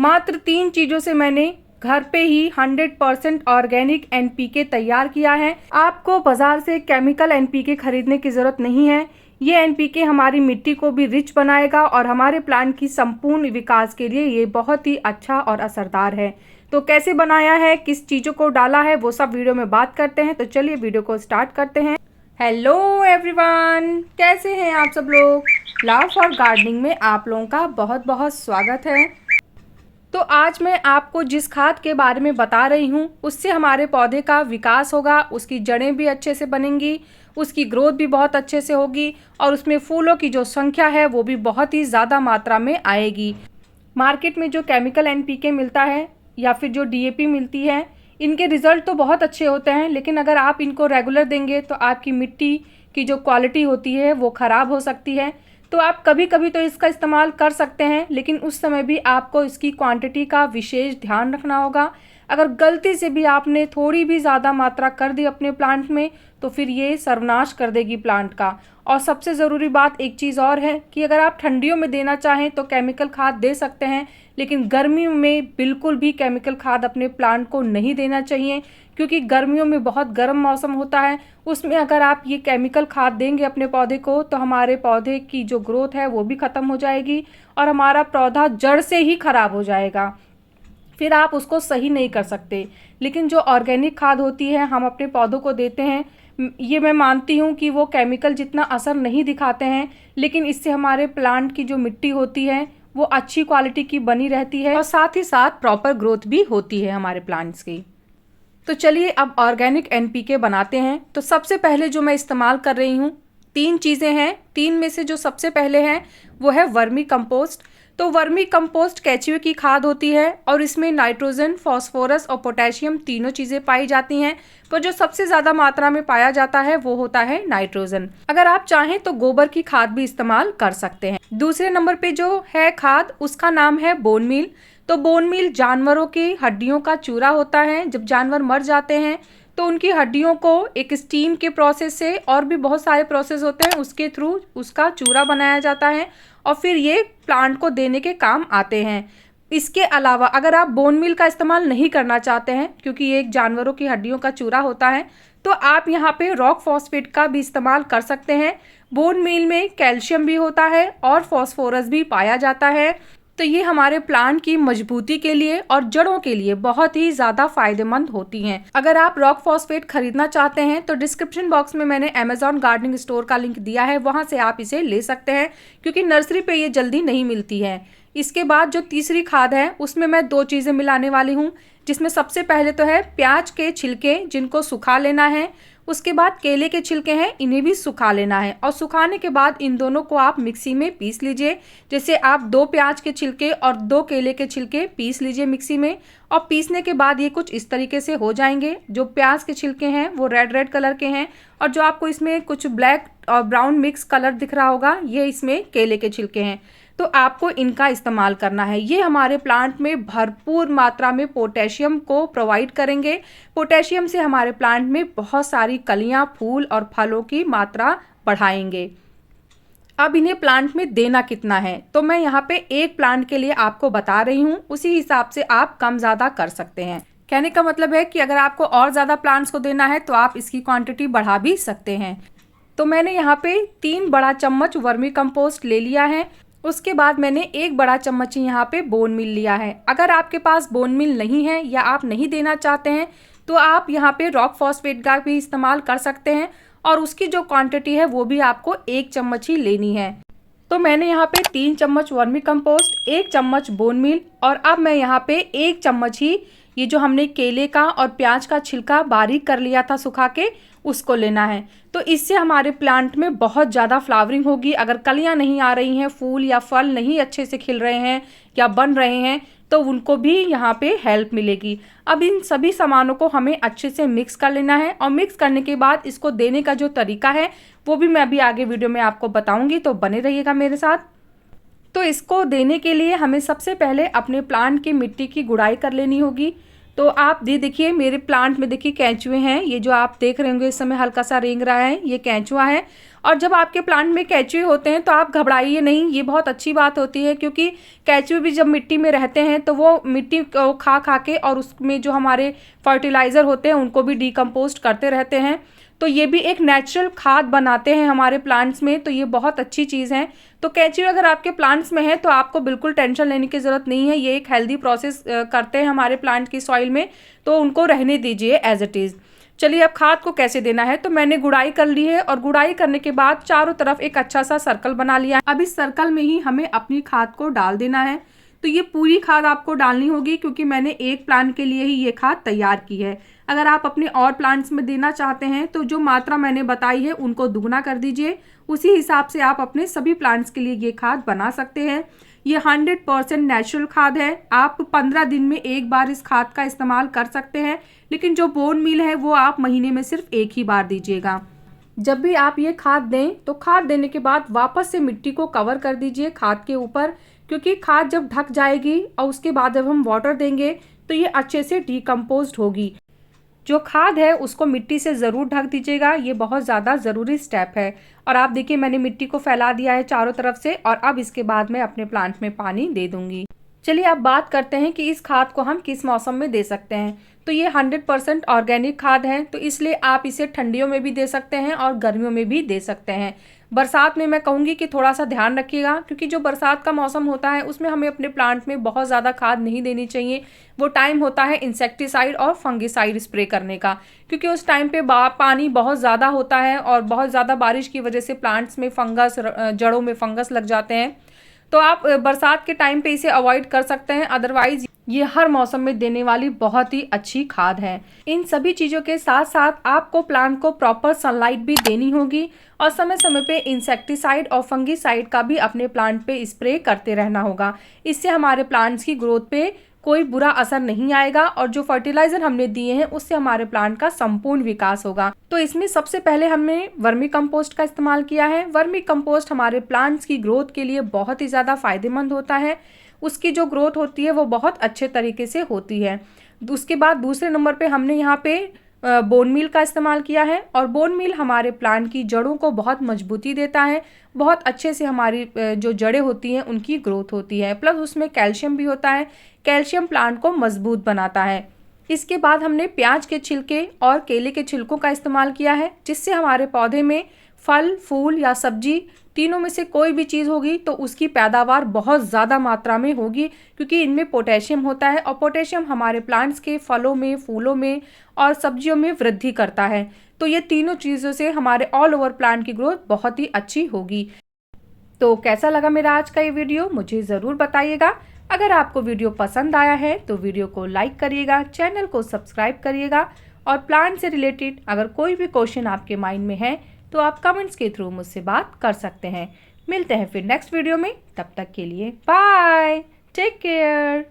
मात्र 3 चीज़ों से मैंने घर पे ही 100% ऑर्गेनिक एनपीके तैयार किया है। आपको बाजार से केमिकल एनपीके खरीदने की ज़रूरत नहीं है। ये एनपीके हमारी मिट्टी को भी रिच बनाएगा और हमारे प्लांट की संपूर्ण विकास के लिए ये बहुत ही अच्छा और असरदार है। तो कैसे बनाया है, किस चीज़ों को डाला है, वो सब वीडियो में बात करते हैं। तो चलिए वीडियो को स्टार्ट करते हैं। हेलो एवरीवन, कैसे हैं आप सब लोग। लव फॉर गार्डनिंग में आप लोगों का बहुत बहुत स्वागत है। तो आज मैं आपको जिस खाद के बारे में बता रही हूँ उससे हमारे पौधे का विकास होगा, उसकी जड़ें भी अच्छे से बनेंगी, उसकी ग्रोथ भी बहुत अच्छे से होगी और उसमें फूलों की जो संख्या है वो भी बहुत ही ज़्यादा मात्रा में आएगी। मार्केट में जो केमिकल एनपीके मिलता है या फिर जो डीएपी मिलती है, इनके रिज़ल्ट तो बहुत अच्छे होते हैं, लेकिन अगर आप इनको रेगुलर देंगे तो आपकी मिट्टी की जो क्वालिटी होती है वो ख़राब हो सकती है। तो आप कभी कभी तो इसका इस्तेमाल कर सकते हैं, लेकिन उस समय भी आपको इसकी क्वांटिटी का विशेष ध्यान रखना होगा। अगर गलती से भी आपने थोड़ी भी ज़्यादा मात्रा कर दी अपने प्लांट में तो फिर ये सर्वनाश कर देगी प्लांट का। और सबसे ज़रूरी बात एक चीज़ और है कि अगर आप ठंडियों में देना चाहें तो केमिकल खाद दे सकते हैं, लेकिन गर्मियों में बिल्कुल भी केमिकल खाद अपने प्लांट को नहीं देना चाहिए, क्योंकि गर्मियों में बहुत गर्म मौसम होता है। उसमें अगर आप ये केमिकल खाद देंगे अपने पौधे को तो हमारे पौधे की जो ग्रोथ है वो भी ख़त्म हो जाएगी और हमारा पौधा जड़ से ही ख़राब हो जाएगा, फिर आप उसको सही नहीं कर सकते। लेकिन जो ऑर्गेनिक खाद होती है हम अपने पौधों को देते हैं, ये मैं मानती हूँ कि वो केमिकल जितना असर नहीं दिखाते हैं, लेकिन इससे हमारे प्लांट की जो मिट्टी होती है वो अच्छी क्वालिटी की बनी रहती है और साथ ही साथ प्रॉपर ग्रोथ भी होती है हमारे प्लांट्स की। तो चलिए अब ऑर्गेनिक एनपीके बनाते हैं। तो सबसे पहले जो मैं इस्तेमाल कर रही हूँ 3 चीज़ें हैं। 3 में से जो सबसे पहले हैं वो है वर्मी कंपोस्ट। तो वर्मी कंपोस्ट केचुए की खाद होती है और इसमें नाइट्रोजन, फास्फोरस और पोटेशियम तीनों चीज़ें पाई जाती हैं, पर जो सबसे ज़्यादा मात्रा में पाया जाता है वो होता है नाइट्रोजन। अगर आप चाहें तो गोबर की खाद भी इस्तेमाल कर सकते हैं। दूसरे नंबर पे जो है खाद उसका नाम है बोन मील। तो बोन मील जानवरों की हड्डियों का चूरा होता है। जब जानवर मर जाते हैं तो उनकी हड्डियों को एक स्टीम के प्रोसेस से और भी बहुत सारे प्रोसेस होते हैं उसके थ्रू उसका चूरा बनाया जाता है और फिर ये प्लांट को देने के काम आते हैं। इसके अलावा अगर आप बोन मील का इस्तेमाल नहीं करना चाहते हैं, क्योंकि ये एक जानवरों की हड्डियों का चूरा होता है, तो आप यहाँ पे रॉक फॉस्फेट का भी इस्तेमाल कर सकते हैं। बोन मील में कैल्शियम भी होता है और फॉस्फोरस भी पाया जाता है। तो ये हमारे प्लांट की मजबूती के लिए और जड़ों के लिए बहुत ही ज़्यादा फायदेमंद होती हैं। अगर आप रॉक फॉस्फेट खरीदना चाहते हैं तो डिस्क्रिप्शन बॉक्स में मैंने अमेजॉन गार्डनिंग स्टोर का लिंक दिया है, वहां से आप इसे ले सकते हैं, क्योंकि नर्सरी पे ये जल्दी नहीं मिलती है। इसके बाद जो तीसरी खाद है उसमें मैं 2 चीज़ें मिलाने वाली हूँ, जिसमें सबसे पहले तो है प्याज के छिलके जिनको सुखा लेना है। उसके बाद केले के छिलके हैं, इन्हें भी सुखा लेना है और सुखाने के बाद इन दोनों को आप मिक्सी में पीस लीजिए। जैसे आप 2 प्याज के छिलके और 2 केले के छिलके पीस लीजिए मिक्सी में, और पीसने के बाद ये कुछ इस तरीके से हो जाएंगे। जो प्याज के छिलके हैं वो रेड कलर के हैं और जो आपको इसमें कुछ ब्लैक और ब्राउन मिक्स कलर दिख रहा होगा ये इसमें केले के छिलके हैं। तो आपको इनका इस्तेमाल करना है। ये हमारे प्लांट में भरपूर मात्रा में पोटेशियम को प्रोवाइड करेंगे। पोटेशियम से हमारे प्लांट में बहुत सारी कलियां, फूल और फलों की मात्रा बढ़ाएंगे। अब इन्हें प्लांट में देना कितना है तो मैं यहाँ पे एक प्लांट के लिए आपको बता रही हूँ, उसी हिसाब से आप कम ज़्यादा कर सकते हैं। कहने का मतलब है कि अगर आपको और ज़्यादा प्लांट्स को देना है तो आप इसकी क्वांटिटी बढ़ा भी सकते हैं। तो मैंने यहाँ पे 3 बड़ा चम्मच वर्मी कंपोस्ट ले लिया है। उसके बाद मैंने 1 बड़ा चम्मच यहाँ पे बोन मील लिया है। अगर आपके पास बोन मील नहीं है या आप नहीं देना चाहते हैं तो आप यहाँ पे रॉक फॉस्फेट का भी इस्तेमाल कर सकते हैं और उसकी जो क्वांटिटी है वो भी आपको 1 चम्मच ही लेनी है। तो मैंने यहाँ पे 3 चम्मच वर्मी कंपोस्ट, 1 चम्मच बोन मील और अब मैं यहाँ पे 1 चम्मच ही ये जो हमने केले का और प्याज का छिलका बारीक कर लिया था सुखा के, उसको लेना है। तो इससे हमारे प्लांट में बहुत ज़्यादा फ्लावरिंग होगी। अगर कलियां नहीं आ रही हैं, फूल या फल नहीं अच्छे से खिल रहे हैं या बन रहे हैं तो उनको भी यहाँ पे हेल्प मिलेगी। अब इन सभी सामानों को हमें अच्छे से मिक्स कर लेना है और मिक्स करने के बाद इसको देने का जो तरीका है वो भी मैं अभी आगे वीडियो में आपको बताऊँगी, तो बने रहिएगा मेरे साथ। तो इसको देने के लिए हमें सबसे पहले अपने प्लांट की मिट्टी की गुड़ाई कर लेनी होगी। तो आप देखिए मेरे प्लांट में देखिए केंचुए हैं, ये जो आप देख रहे होंगे इस समय हल्का सा रेंग रहा है, ये केंचुआ है। और जब आपके प्लांट में केंचुए होते हैं तो आप घबराइए नहीं, ये बहुत अच्छी बात होती है, क्योंकि केंचुए भी जब मिट्टी में रहते हैं तो वो मिट्टी को खा खा के और उसमें जो हमारे फर्टिलाइज़र होते हैं उनको भी डिकम्पोस्ट करते रहते हैं। तो ये भी एक नेचुरल खाद बनाते हैं हमारे प्लांट्स में, तो ये बहुत अच्छी चीज़ है। तो केंचुए अगर आपके प्लांट्स में है तो आपको बिल्कुल टेंशन लेने की ज़रूरत नहीं है, ये एक हेल्दी प्रोसेस करते हैं हमारे प्लांट की सॉइल में, तो उनको रहने दीजिए एज इट इज़। चलिए अब खाद को कैसे देना है, तो मैंने गुड़ाई कर ली है और गुड़ाई करने के बाद चारों तरफ एक अच्छा सा सर्कल बना लिया है। अब इस सर्कल में ही हमें अपनी खाद को डाल देना है। तो ये पूरी खाद आपको डालनी होगी, क्योंकि मैंने एक प्लांट के लिए ही ये खाद तैयार की है। अगर आप अपने और प्लांट्स में देना चाहते हैं तो जो मात्रा मैंने बताई है उनको दुगना कर दीजिए, उसी हिसाब से आप अपने सभी प्लांट्स के लिए ये खाद बना सकते हैं। ये 100% नेचुरल खाद है। आप 15 दिन में एक बार इस खाद का इस्तेमाल कर सकते हैं, लेकिन जो बोन मील है वो आप महीने में सिर्फ एक ही बार दीजिएगा। जब भी आप ये खाद दें तो खाद देने के बाद वापस से मिट्टी को कवर कर दीजिए खाद के ऊपर, क्योंकि खाद जब ढक जाएगी और उसके बाद जब हम वाटर देंगे तो ये अच्छे से डिकम्पोज्ड होगी। जो खाद है उसको मिट्टी से ज़रूर ढक दीजिएगा, ये बहुत ज़्यादा ज़रूरी स्टेप है। और आप देखिए मैंने मिट्टी को फैला दिया है चारों तरफ से, और अब इसके बाद मैं अपने प्लांट में पानी दे दूंगी। चलिए अब बात करते हैं कि इस खाद को हम किस मौसम में दे सकते हैं। तो ये 100% ऑर्गेनिक खाद है, तो इसलिए आप इसे ठंडियों में भी दे सकते हैं और गर्मियों में भी दे सकते हैं। बरसात में मैं कहूँगी कि थोड़ा सा ध्यान रखिएगा, क्योंकि जो बरसात का मौसम होता है उसमें हमें अपने प्लांट में बहुत ज़्यादा खाद नहीं देनी चाहिए। वो टाइम होता है इंसेक्टिसाइड और फंगिसाइड स्प्रे करने का, क्योंकि उस टाइम पे पानी बहुत ज़्यादा होता है और बहुत ज़्यादा बारिश की वजह से प्लांट्स में फंगस, जड़ों में फंगस लग जाते हैं। तो आप बरसात के टाइम पे इसे अवॉइड कर सकते हैं, अदरवाइज ये हर मौसम में देने वाली बहुत ही अच्छी खाद है। इन सभी चीज़ों के साथ साथ आपको प्लांट को प्रॉपर सनलाइट भी देनी होगी, और समय समय पे इंसेक्टिसाइड और फंगिसाइड का भी अपने प्लांट पे स्प्रे करते रहना होगा। इससे हमारे प्लांट्स की ग्रोथ पे कोई बुरा असर नहीं आएगा, और जो फर्टिलाइजर हमने दिए हैं उससे हमारे प्लांट का संपूर्ण विकास होगा। तो इसमें सबसे पहले हमने वर्मी कंपोस्ट का इस्तेमाल किया है। वर्मी कंपोस्ट हमारे प्लांट्स की ग्रोथ के लिए बहुत ही ज़्यादा फायदेमंद होता है, उसकी जो ग्रोथ होती है वो बहुत अच्छे तरीके से होती है। उसके बाद दूसरे नंबर पे हमने यहाँ पे बोन मील का इस्तेमाल किया है, और बोन मील हमारे प्लांट की जड़ों को बहुत मजबूती देता है, बहुत अच्छे से हमारी जो जड़ें होती हैं उनकी ग्रोथ होती है। प्लस उसमें कैल्शियम भी होता है, कैल्शियम प्लांट को मजबूत बनाता है। इसके बाद हमने प्याज के छिलके और केले के छिलकों का इस्तेमाल किया है, जिससे हमारे पौधे में फल, फूल या सब्जी तीनों में से कोई भी चीज़ होगी तो उसकी पैदावार बहुत ज़्यादा मात्रा में होगी, क्योंकि इनमें पोटेशियम होता है, और पोटेशियम हमारे प्लांट्स के फलों में, फूलों में और सब्जियों में वृद्धि करता है। तो ये तीनों चीज़ों से हमारे ऑल ओवर प्लांट की ग्रोथ बहुत ही अच्छी होगी। तो कैसा लगा मेरा आज का ये वीडियो, मुझे ज़रूर बताइएगा। अगर आपको वीडियो पसंद आया है तो वीडियो को लाइक करिएगा, चैनल को सब्सक्राइब करिएगा, और प्लांट से रिलेटेड अगर कोई भी क्वेश्चन आपके माइंड में है तो आप कमेंट्स के थ्रू मुझसे बात कर सकते हैं। मिलते हैं फिर नेक्स्ट वीडियो में, तब तक के लिए बाय, टेक केयर।